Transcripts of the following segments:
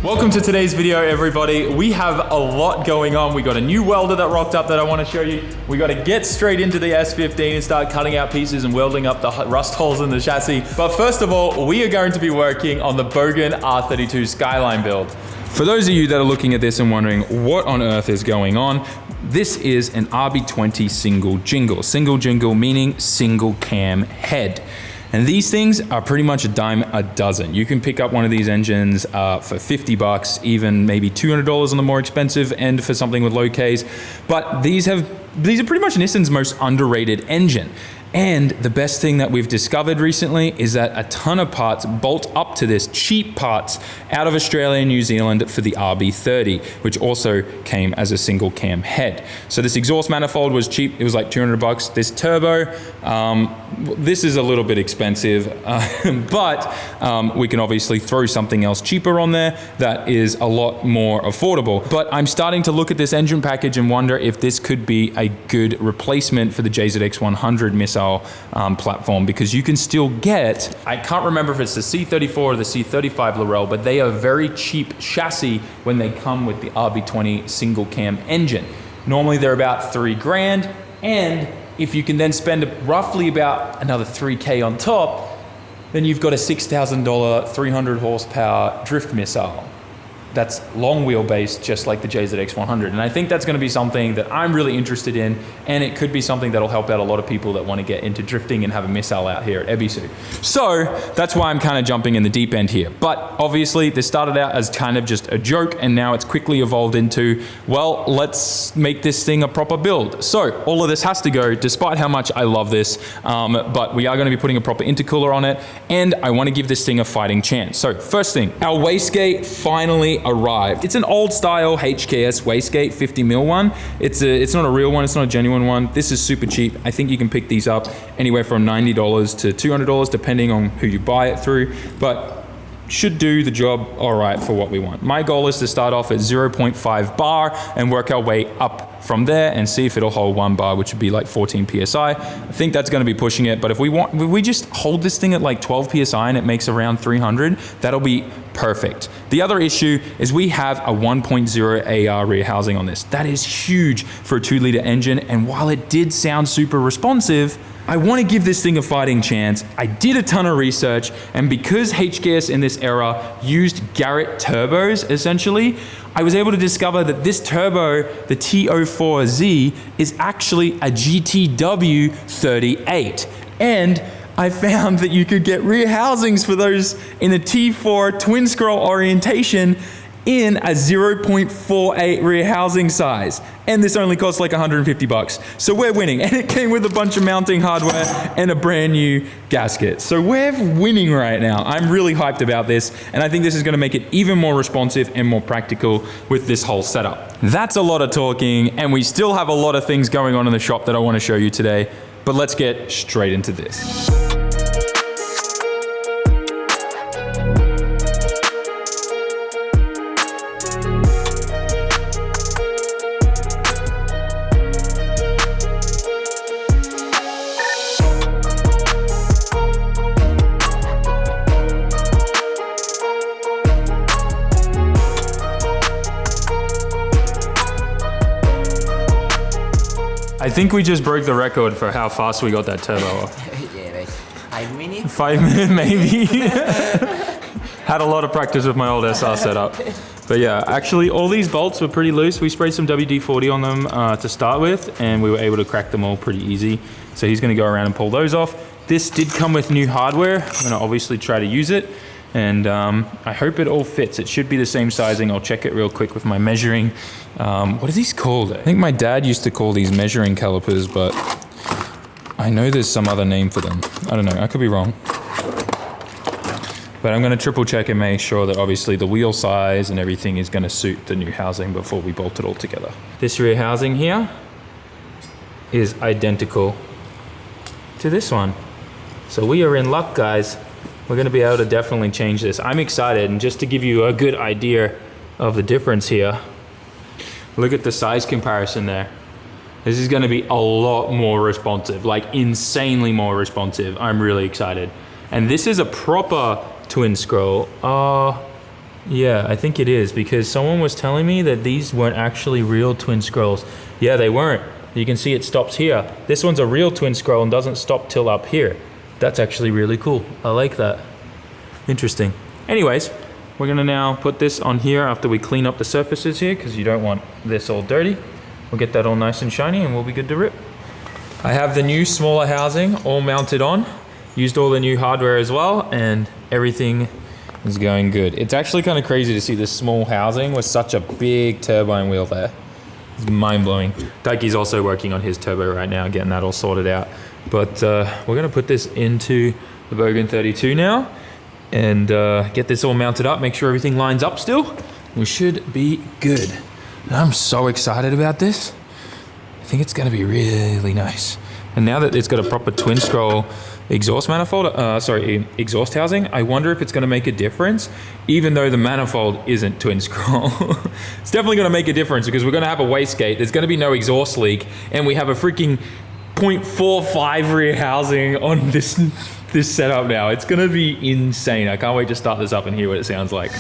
Welcome to today's video, everybody. We have a lot going on. We got a new welder that rocked up that I want to show you. We got to get straight into the S15 and start cutting out pieces and welding up the rust holes in the chassis. But first of all, we are going to be working on the Bogan R32 Skyline build. For those of you that are looking at this and wondering what on earth is going on, this is an RB20 single jingle. Single jingle meaning single cam head. And these things are pretty much a dime a dozen. You can pick up one of these engines for 50 bucks, even maybe $200 on the more expensive end for something with low Ks. But these are pretty much Nissan's most underrated engine. And the best thing that we've discovered recently is that a ton of parts bolt up to this, cheap parts out of Australia and New Zealand for the RB30, which also came as a single cam head. So this exhaust manifold was cheap. It was like 200 bucks. This turbo, this is a little bit expensive, but we can obviously throw something else cheaper on there that is a lot more affordable. But I'm starting to look at this engine package and wonder if this could be a good replacement for the JZX 100 missile platform, because you can still get, I can't remember if it's the C34 or the C35 Laurel, but they are very cheap chassis when they come with the RB20 single cam engine. Normally they're about $3 grand, and if you can then spend roughly about another 3K on top, then you've got a $6,000 300 horsepower drift missile. That's long wheelbase, just like the JZX 100. And I think that's gonna be something that I'm really interested in, and it could be something that'll help out a lot of people that wanna get into drifting and have a missile out here at Ebisu. So that's why I'm kind of jumping in the deep end here. But obviously this started out as kind of just a joke, and now it's quickly evolved into, well, let's make this thing a proper build. So all of this has to go, despite how much I love this, but we are gonna be putting a proper intercooler on it, and I wanna give this thing a fighting chance. So first thing, our wastegate finally arrived. It's an old style HKS wastegate 50mm one. It's not a real one, it's not a genuine one. This is super cheap. I think you can pick these up anywhere from $90 to $200 depending on who you buy it through, but should do the job all right for what we want. My goal is to start off at 0.5 bar and work our way up from there and see if it'll hold 1 bar, which would be like 14 PSI. I think that's gonna be pushing it, but if we just hold this thing at like 12 PSI and it makes around 300, that'll be perfect. The other issue is we have a 1.0 AR rear housing on this. That is huge for a 2-liter engine, and while it did sound super responsive, I want to give this thing a fighting chance. I did a ton of research, and because HKS in this era used Garrett turbos, essentially, I was able to discover that this turbo, the T04Z, is actually a GTW 38. And I found that you could get rear housings for those in a T4 twin scroll orientation in a 0.48 rear housing size. And this only costs like 150 bucks. So we're winning. And it came with a bunch of mounting hardware and a brand new gasket. So we're winning right now. I'm really hyped about this. And I think this is gonna make it even more responsive and more practical with this whole setup. That's a lot of talking, and we still have a lot of things going on in the shop that I wanna show you today. But let's get straight into this. I think we just broke the record for how fast we got that turbo off. Yeah, like 5 minutes? 5 minutes, maybe. Had a lot of practice with my old SR setup. But yeah, actually all these bolts were pretty loose. We sprayed some WD-40 on them to start with, and we were able to crack them all pretty easy. So he's gonna go around and pull those off. This did come with new hardware. I'm gonna obviously try to use it. And I hope it all fits. It should be the same sizing. I'll check it real quick with my measuring. What are these called? I think my dad used to call these measuring calipers, but I know there's some other name for them. I don't know, I could be wrong. But I'm gonna triple check and make sure that obviously the wheel size and everything is gonna suit the new housing before we bolt it all together. This rear housing here is identical to this one. So we are in luck, guys. We're gonna be able to definitely change this. I'm excited, and just to give you a good idea of the difference here, look at the size comparison there. This is gonna be a lot more responsive, like insanely more responsive. I'm really excited. And this is a proper twin scroll. Yeah, I think it is, because someone was telling me that these weren't actually real twin scrolls. Yeah, they weren't. You can see it stops here. This one's a real twin scroll and doesn't stop till up here. That's actually really cool. I like that. Interesting. Anyways, we're gonna now put this on here after we clean up the surfaces here, because you don't want this all dirty. We'll get that all nice and shiny and we'll be good to rip. I have the new smaller housing all mounted on. Used all the new hardware as well, and everything is going good. It's actually kind of crazy to see this small housing with such a big turbine wheel there. It's mind-blowing. Daikie's also working on his turbo right now, getting that all sorted out. But we're gonna put this into the Bogan 32 now and get this all mounted up, make sure everything lines up still. We should be good. I'm so excited about this. I think it's gonna be really nice. And now that it's got a proper twin scroll exhaust manifold, exhaust housing, I wonder if it's gonna make a difference, even though the manifold isn't twin scroll. It's definitely gonna make a difference because we're gonna have a wastegate, there's gonna be no exhaust leak, and we have a freaking 0.45 rear housing on this setup now. It's gonna be insane. I can't wait to start this up and hear what it sounds like.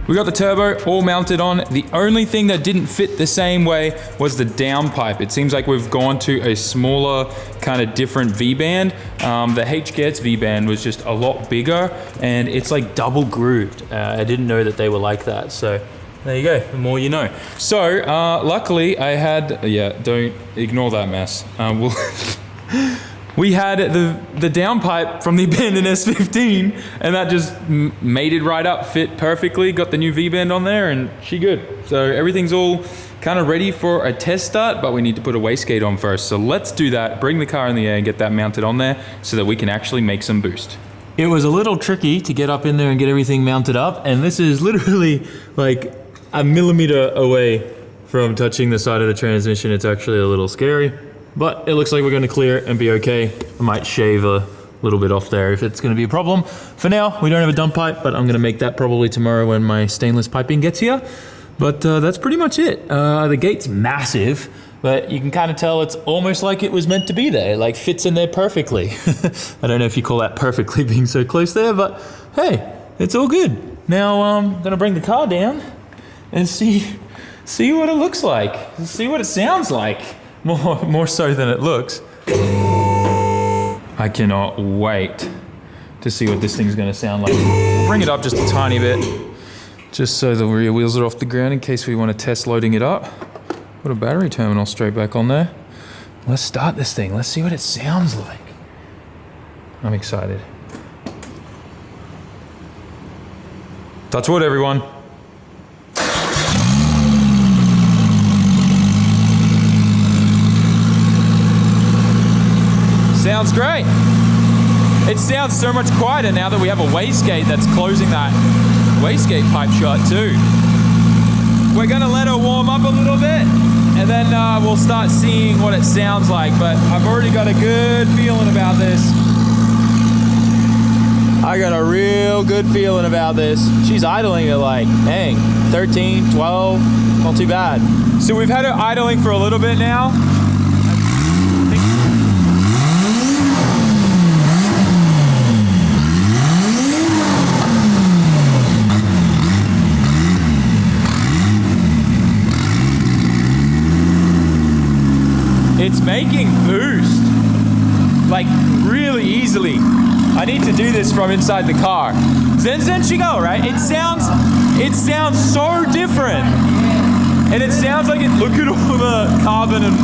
We got the turbo all mounted on. The only thing that didn't fit the same way was the downpipe. It seems like we've gone to a smaller, kind of different V-band. The HGET's V-band was just a lot bigger and it's like double grooved. I didn't know that they were like that, so there you go, the more you know. So, luckily I had, yeah, don't ignore that mess. We had the downpipe from the abandoned S15 and that just made it right up, fit perfectly, got the new V-band on there and she good. So everything's all kind of ready for a test start, but we need to put a wastegate on first. So let's do that, bring the car in the air and get that mounted on there so that we can actually make some boost. It was a little tricky to get up in there and get everything mounted up, and this is literally like a millimeter away from touching the side of the transmission. It's actually a little scary. But it looks like we're going to clear it and be okay. I might shave a little bit off there if it's going to be a problem. For now, we don't have a dump pipe, but I'm going to make that probably tomorrow when my stainless piping gets here. But that's pretty much it. The gate's massive, but you can kind of tell it's almost like it was meant to be there. It like fits in there perfectly. I don't know if you call that perfectly being so close there, but hey, it's all good. Now I'm going to bring the car down and see what it looks like. See what it sounds like. More so than it looks. I cannot wait to see what this thing's gonna sound like. Bring it up just a tiny bit, just so the rear wheels are off the ground in case we want to test loading it up. Put a battery terminal straight back on there. Let's start this thing. Let's see what it sounds like. I'm excited. Touch wood, everyone. Sounds great. It sounds so much quieter now that we have a wastegate that's closing that wastegate pipe shut too. We're gonna let it warm up a little bit and then we'll start seeing what it sounds like, but I've already got a good feeling about this. I got a real good feeling about this. She's idling at like, dang, 13, 12, not too bad. So we've had her idling for a little bit now. It's making boost, like really easily. I need to do this from inside the car. Zen Shigo, right? It sounds so different. And it sounds like it, look at all the carbon and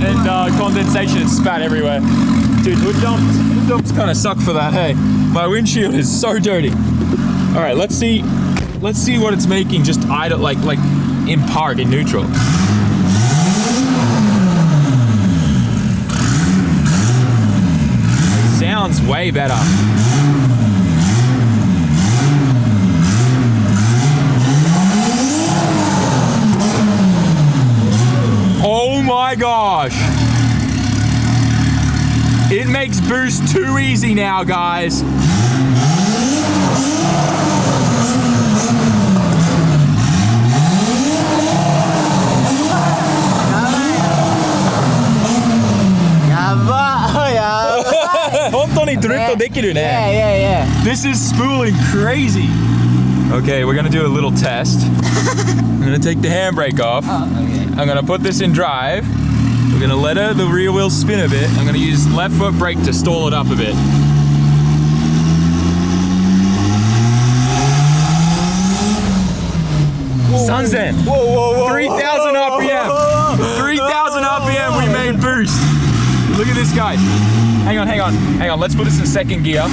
and condensation and spat everywhere. Dude, hood dumps kind of suck for that, hey. My windshield is so dirty. All right, let's see what it's making just idle, like in park, in neutral. It sounds way better. Oh my gosh. It makes boost too easy now, guys. This is spooling crazy. Okay, we're gonna do a little test. I'm gonna take the handbrake off. I'm gonna put this in drive. We're gonna let the rear wheel spin a bit. I'm gonna use left foot brake to stall it up a bit. Sunzen. 3,000 RPM. 3,000 RPM, we made boost. Look at this, guys. Hang on. Let's put this in second gear.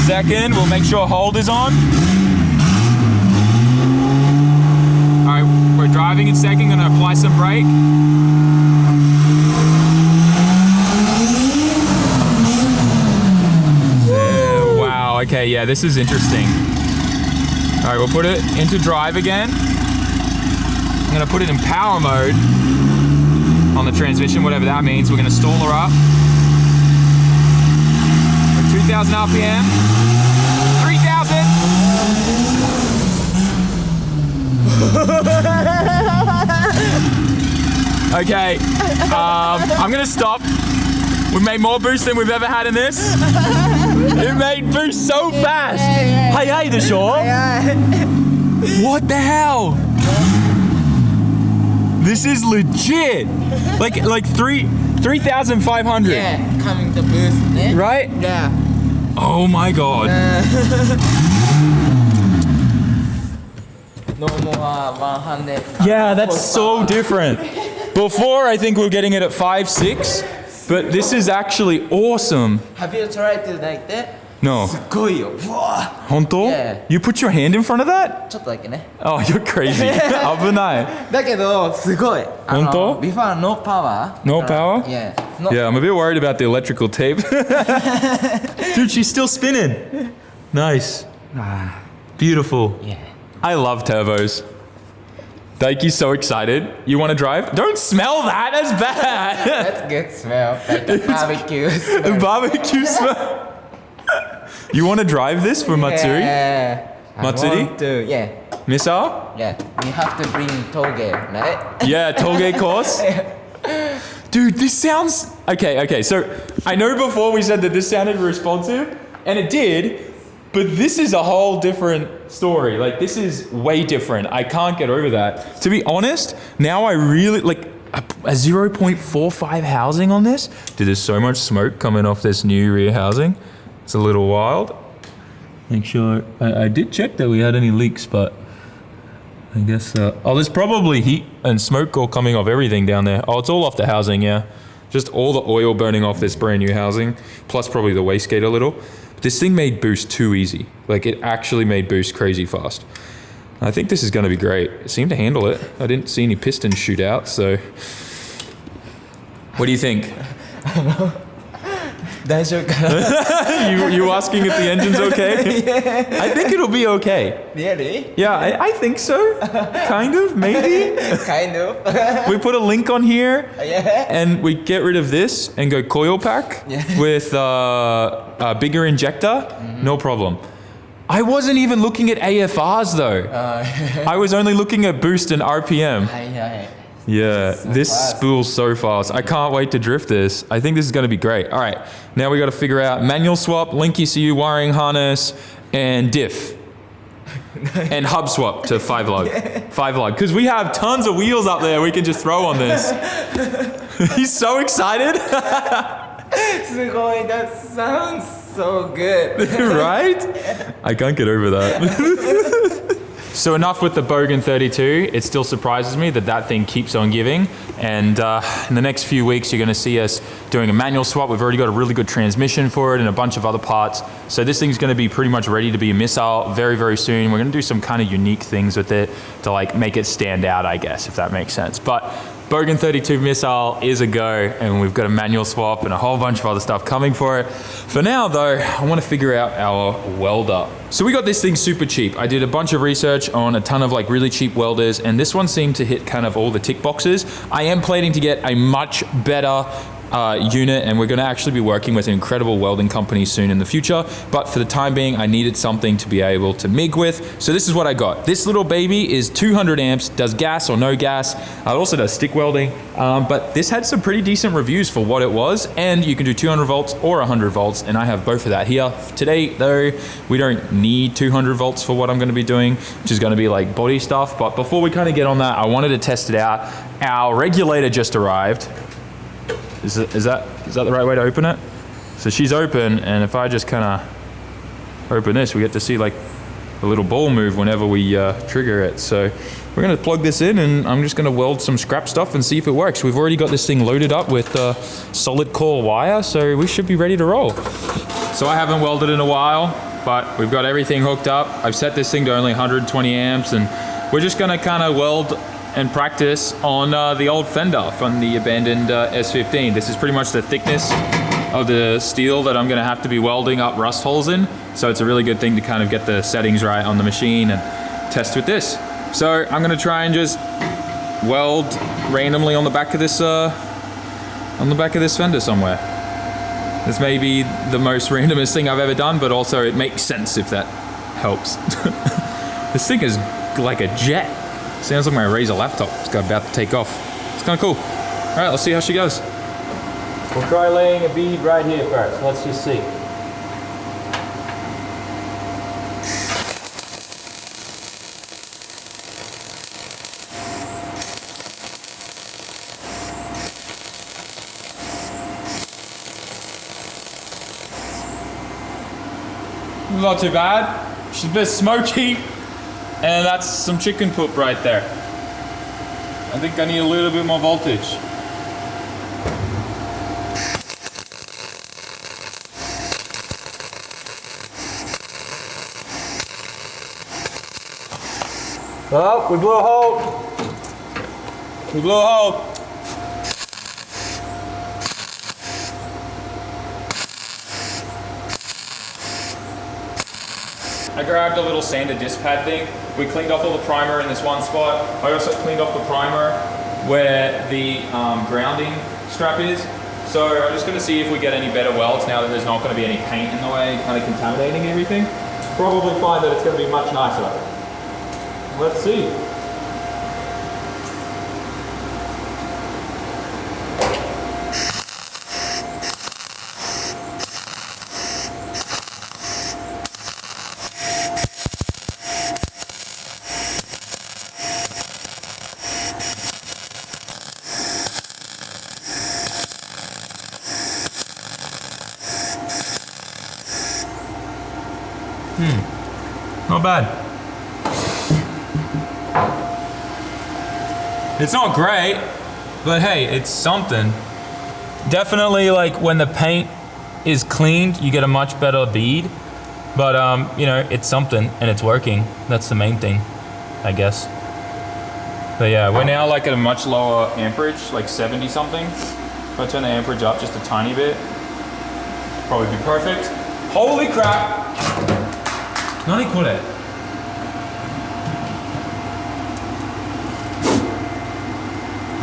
Second, we'll make sure hold is on. All right, we're driving in second, gonna apply some brake. Wow, okay, yeah, this is interesting. All right, we'll put it into drive again. I'm gonna put it in power mode on the transmission, whatever that means. We're gonna stall her up. 2,000 RPM. 3,000. Okay, I'm gonna stop. We made more boost than we've ever had in this. It made boost so fast. Hey, the shore. What the hell? This is legit. Like 3,500. Yeah, coming to boost. Eh? Right? Yeah. Oh my god. No more 100. Yeah, that's so different. Before, I think we were getting it at 5, 6, but this is actually awesome. Have you tried it like that? No. すごいよ。本当? Yeah. You put your hand in front of that? ちょっとだけね。 Oh, you're crazy. 危ない。だけどすごい。本当? Before no power. No power? Yeah. No. Yeah, I'm a bit worried about the electrical tape. Dude, she's still spinning. Nice. Beautiful. Yeah. I love turbos. Daiki's so excited. You want to drive? Don't smell that. That's bad. That's good smell. Like a barbecue smell. Barbecue smell. You want to drive this for Matsuri? Yeah. Matsuri? I want to, yeah. Misa? Yeah. We have to bring toge, right? Yeah, toge course. Dude, this sounds... Okay, so I know before we said that this sounded responsive, and it did, but this is a whole different story. Like, this is way different. I can't get over that. To be honest, now I really... Like, a 0.45 housing on this? Dude, there's so much smoke coming off this new rear housing. It's a little wild. Make sure... I did check that we had any leaks, but... I guess... oh, there's probably heat and smoke all coming off everything down there. Oh, it's all off the housing, yeah. Just all the oil burning off this brand new housing. Plus probably the wastegate a little. But this thing made boost too easy. Like, it actually made boost crazy fast. I think this is going to be great. It seemed to handle it. I didn't see any pistons shoot out, so... What do you think? I don't know. you asking if the engine's okay? Yeah. I think it'll be okay. Really? Yeah, I think so. Kind of, maybe. Kind of. We put a link on here, Yeah. and we get rid of this and go coil pack with a bigger injector. No problem. I wasn't even looking at AFRs though. I was only looking at boost and RPM. Yeah, So this fast. spools so fast. I can't wait to drift this. I think this is going to be great. All right, now we got to figure out manual swap, link ECU, wiring harness, and diff. And hub swap to 5 lug. 5 lug. Because we have tons of wheels up there we can just throw on this. He's so excited. すごい. That sounds so good. Right? I can't get over that. So enough with the Bogan 32. It still surprises me that that thing keeps on giving. And in the next few weeks, you're gonna see us doing a manual swap. We've already got a really good transmission for it and a bunch of other parts. So this thing's gonna be pretty much ready to be a missile very, very soon. We're gonna do some kind of unique things with it to like make it stand out, I guess, if that makes sense. But Bogan 32 missile is a go, and we've got a manual swap and a whole bunch of other stuff coming for it. For now though, I wanna figure out our welder. So we got this thing super cheap. I did a bunch of research on a ton of like really cheap welders, and this one seemed to hit kind of all the tick boxes. I am planning to get a much better unit, and we're gonna actually be working with an incredible welding company soon in the future. But for the time being, I needed something to be able to MIG with. So this is what I got. This little baby is 200 amps, does gas or no gas. It also does stick welding, but this had some pretty decent reviews for what it was, and you can do 200 volts or 100 volts, and I have both of that here. Today though, we don't need 200 volts for what I'm gonna be doing, which is gonna be like body stuff. But before we kind of get on that, I wanted to test it out. Our regulator just arrived. Is that the right way to open it? So she's open, and if I just kind of open this, we get to see like a little ball move whenever we trigger it. So we're gonna plug this in, and I'm just gonna weld some scrap stuff and see if it works. We've already got this thing loaded up with solid core wire, so we should be ready to roll. So I haven't welded in a while, but we've got everything hooked up. I've set this thing to only 120 amps, and we're just gonna kind of weld and practice on the old fender from the abandoned S15. This is pretty much the thickness of the steel that I'm gonna have to be welding up rust holes in. So it's a really good thing to kind of get the settings right on the machine and test with this. So I'm gonna try and just weld randomly on the back of this fender somewhere. This may be the most randomest thing I've ever done, but also it makes sense if that helps. This thing is like a jet. Sounds like my Razer laptop is about to take off. It's kind of cool. All right, let's see how she goes. We'll try laying a bead right here first. Let's just see. Not too bad. She's a bit smoky. And that's some chicken poop right there. I think I need a little bit more voltage. Oh, we blew a hole. We blew a hole. I grabbed a little sander disc pad thing. We cleaned off all the primer in this one spot. I also cleaned off the primer where the grounding strap is. So I'm just gonna see if we get any better welds now that there's not gonna be any paint in the way, kind of contaminating everything. Probably find that it's gonna be much nicer. Let's see. Not bad. It's not great, but hey, it's something. Definitely like when the paint is cleaned, you get a much better bead. But you know, it's something and it's working. That's the main thing, I guess. But yeah, we're now like at a much lower amperage, like 70 something. If I turn the amperage up just a tiny bit, probably be perfect. Holy crap! Nani kore?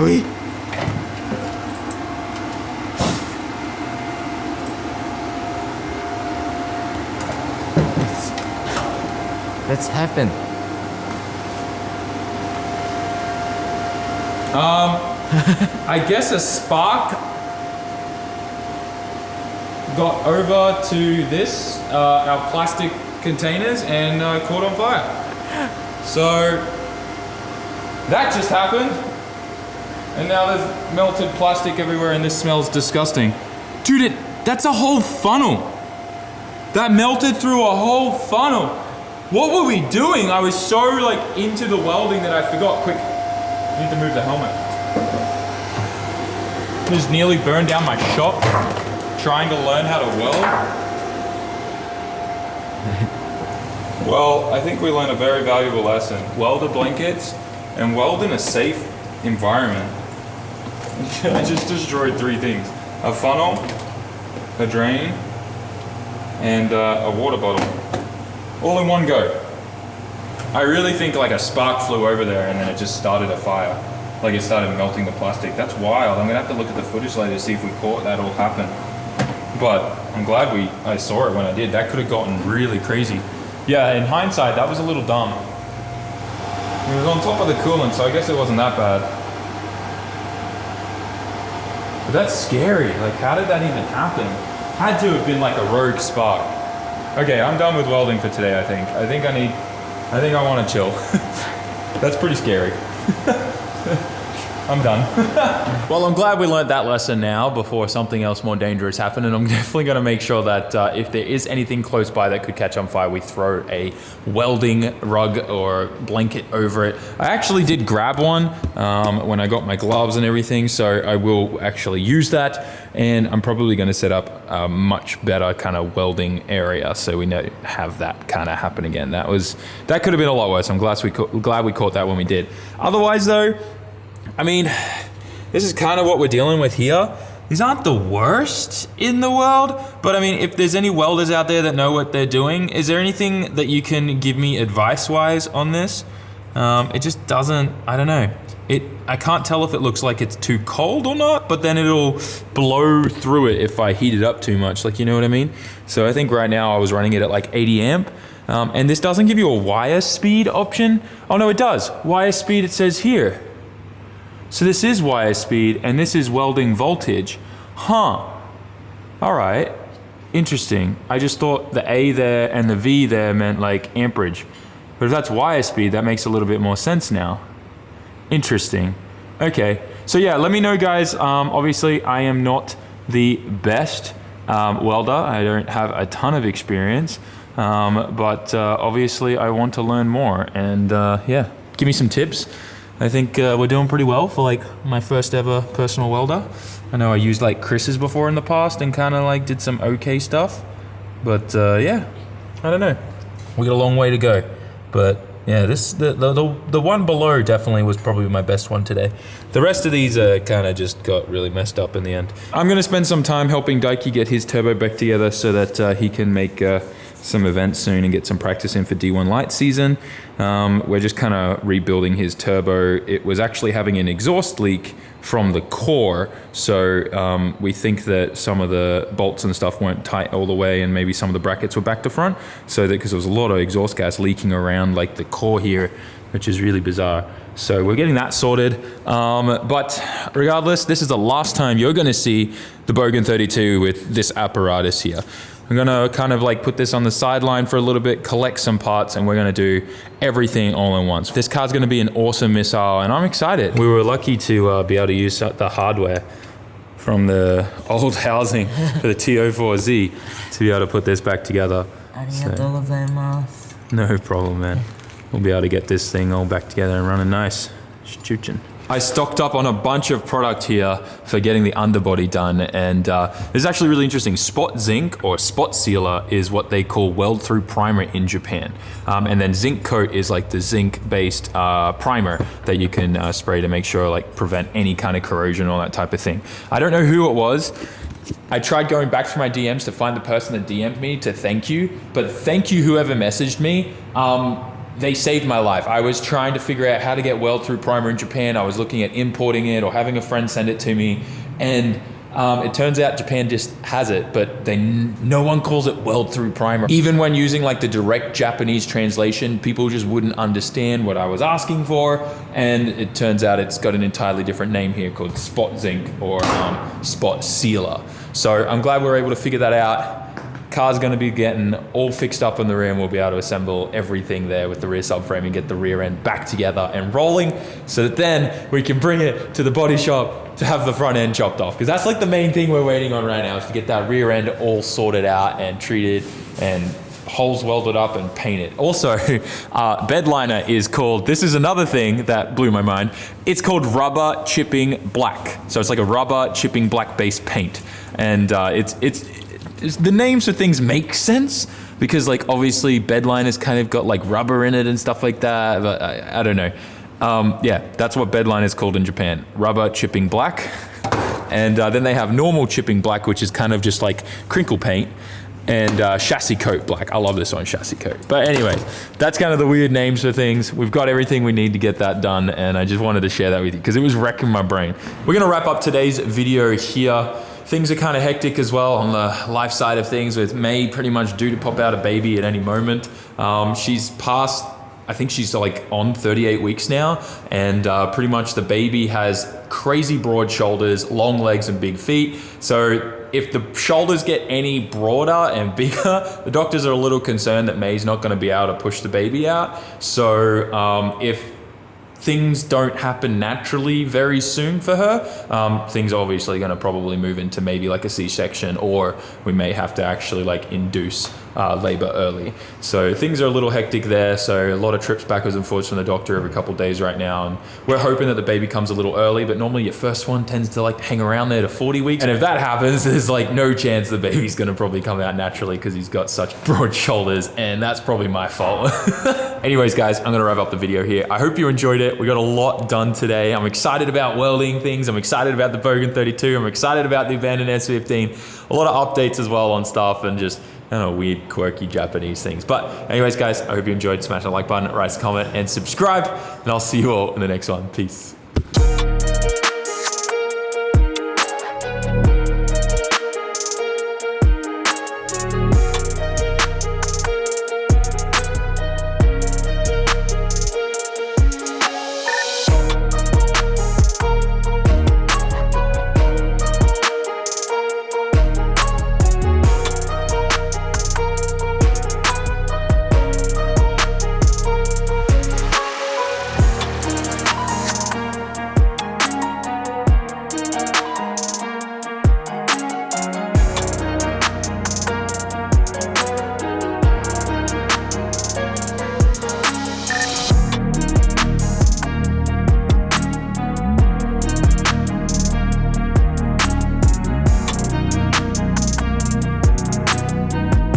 Oi. What's happened? I guess a spark got over to this, our plastic containers, and caught on fire. So that just happened. And now there's melted plastic everywhere, and this smells disgusting. Dude, that's a whole funnel. That melted through a whole funnel. What were we doing? I was so like into the welding that I forgot. Quick, I need to move the helmet. Just nearly burned down my shop trying to learn how to weld. Well, I think we learned a very valuable lesson. Weld the blankets and weld in a safe environment. I just destroyed 3 things. A funnel, a drain, and a water bottle. All in one go. I really think like a spark flew over there and then it just started a fire. Like it started melting the plastic. That's wild. I'm gonna have to look at the footage later to see if we caught that all happen. But I'm glad I saw it when I did. That could have gotten really crazy. Yeah, in hindsight, that was a little dumb. It was on top of the coolant, so I guess it wasn't that bad. But that's scary. Like, how did that even happen? Had to have been like a rogue spark. Okay, I'm done with welding for today, I think. I think I want to chill. That's pretty scary. I'm done. Well, I'm glad we learned that lesson now before something else more dangerous happened, and I'm definitely going to make sure that if there is anything close by that could catch on fire, we throw a welding rug or blanket over it. I actually did grab one when I got my gloves and everything, so I will actually use that, and I'm probably going to set up a much better kind of welding area so we don't have that kind of happen again. That could have been a lot worse. I'm glad we caught that when we did. Otherwise, though, I mean, this is kind of what we're dealing with here. These aren't the worst in the world, but I mean, if there's any welders out there that know what they're doing, is there anything that you can give me advice-wise on this? It just doesn't, I don't know. I can't tell if it looks like it's too cold or not, but then it'll blow through it if I heat it up too much, like, you know what I mean? So I think right now I was running it at like 80 amp, and this doesn't give you a wire speed option. Oh no, it does. Wire speed, it says here. So this is wire speed, and this is welding voltage. Huh. All right. Interesting. I just thought the A there and the V there meant like amperage. But if that's wire speed, that makes a little bit more sense now. Interesting. Okay. So yeah, let me know, guys. Obviously, I am not the best welder. I don't have a ton of experience. But obviously, I want to learn more. And yeah, give me some tips. I think we're doing pretty well for like my first ever personal welder. I know I used like Chris's before in the past and kind of like did some okay stuff, but yeah, I don't know. We got a long way to go, but yeah, the one below definitely was probably my best one today. The rest of these kind of just got really messed up in the end. I'm gonna spend some time helping Daiki get his turbo back together so that he can make some events soon and get some practice in for D1 light season. We're just kind of rebuilding his turbo. It was actually having an exhaust leak from the core, so we think that some of the bolts and stuff weren't tight all the way, and maybe some of the brackets were back to front, so that because there was a lot of exhaust gas leaking around like the core here, which is really bizarre. So we're getting that sorted, but regardless, this is the last time you're gonna see the Bogan 32 with this apparatus here. I'm gonna kind of like put this on the sideline for a little bit, collect some parts, and we're gonna do everything all in once. This car's gonna be an awesome missile, and I'm excited. We were lucky to be able to use the hardware from the old housing for the TO4Z to be able to put this back together. Arigatou gozaimasu. No problem, man. We'll be able to get this thing all back together and running nice. Chuchin. I stocked up on a bunch of product here for getting the underbody done, and this is actually really interesting. Spot zinc or spot sealer is what they call weld through primer in Japan, and then zinc coat is like the zinc based primer that you can spray to make sure like prevent any kind of corrosion or that type of thing. I don't know who it was. I tried going back through my DMs to find the person that DM'd me to thank you, but thank you whoever messaged me. They saved my life. I was trying to figure out how to get weld through primer in Japan. I was looking at importing it or having a friend send it to me. And it turns out Japan just has it, but no one calls it weld through primer. Even when using like the direct Japanese translation, people just wouldn't understand what I was asking for. And it turns out it's got an entirely different name here called spot zinc or spot sealer. So I'm glad we were able to figure that out. Car's gonna be getting all fixed up in the rear, and we'll be able to assemble everything there with the rear subframe and get the rear end back together and rolling so that then we can bring it to the body shop to have the front end chopped off. Because that's like the main thing we're waiting on right now, is to get that rear end all sorted out and treated and holes welded up and painted. Also, bed liner is called, this is another thing that blew my mind. It's called rubber chipping black. So it's like a rubber chipping black base paint. And it's the names for things make sense because like obviously bed liner's kind of got like rubber in it and stuff like that, but I don't know. Yeah, that's what bed liner is called in Japan, rubber chipping black. And then they have normal chipping black, which is kind of just like crinkle paint. And chassis coat black. I love this one, chassis coat. But anyway, that's kind of the weird names for things. We've got everything we need to get that done, and I just wanted to share that with you because it was wrecking my brain. We're gonna wrap up today's video here. Things are kind of hectic as well on the life side of things, with May pretty much due to pop out a baby at any moment. She's past, I think she's like on 38 weeks now, and pretty much the baby has crazy broad shoulders, long legs, and big feet. So if the shoulders get any broader and bigger, the doctors are a little concerned that May's not going to be able to push the baby out. So if things don't happen naturally very soon for her, things are obviously going to probably move into maybe like a C-section, or we may have to actually like induce labor early. So things are a little hectic there. So a lot of trips backwards and forwards from the doctor every couple of days right now. And we're hoping that the baby comes a little early, but normally your first one tends to like hang around there to 40 weeks. And if that happens, there's like no chance the baby's going to probably come out naturally because he's got such broad shoulders, and that's probably my fault. Anyways, guys, I'm going to wrap up the video here. I hope you enjoyed it. We got a lot done today. I'm excited about welding things. I'm excited about the Bogan 32. I'm excited about the abandoned S15. A lot of updates as well on stuff, and just, I don't know, weird, quirky Japanese things. But anyways, guys, I hope you enjoyed. Smash the like button, write a comment, and subscribe. And I'll see you all in the next one. Peace.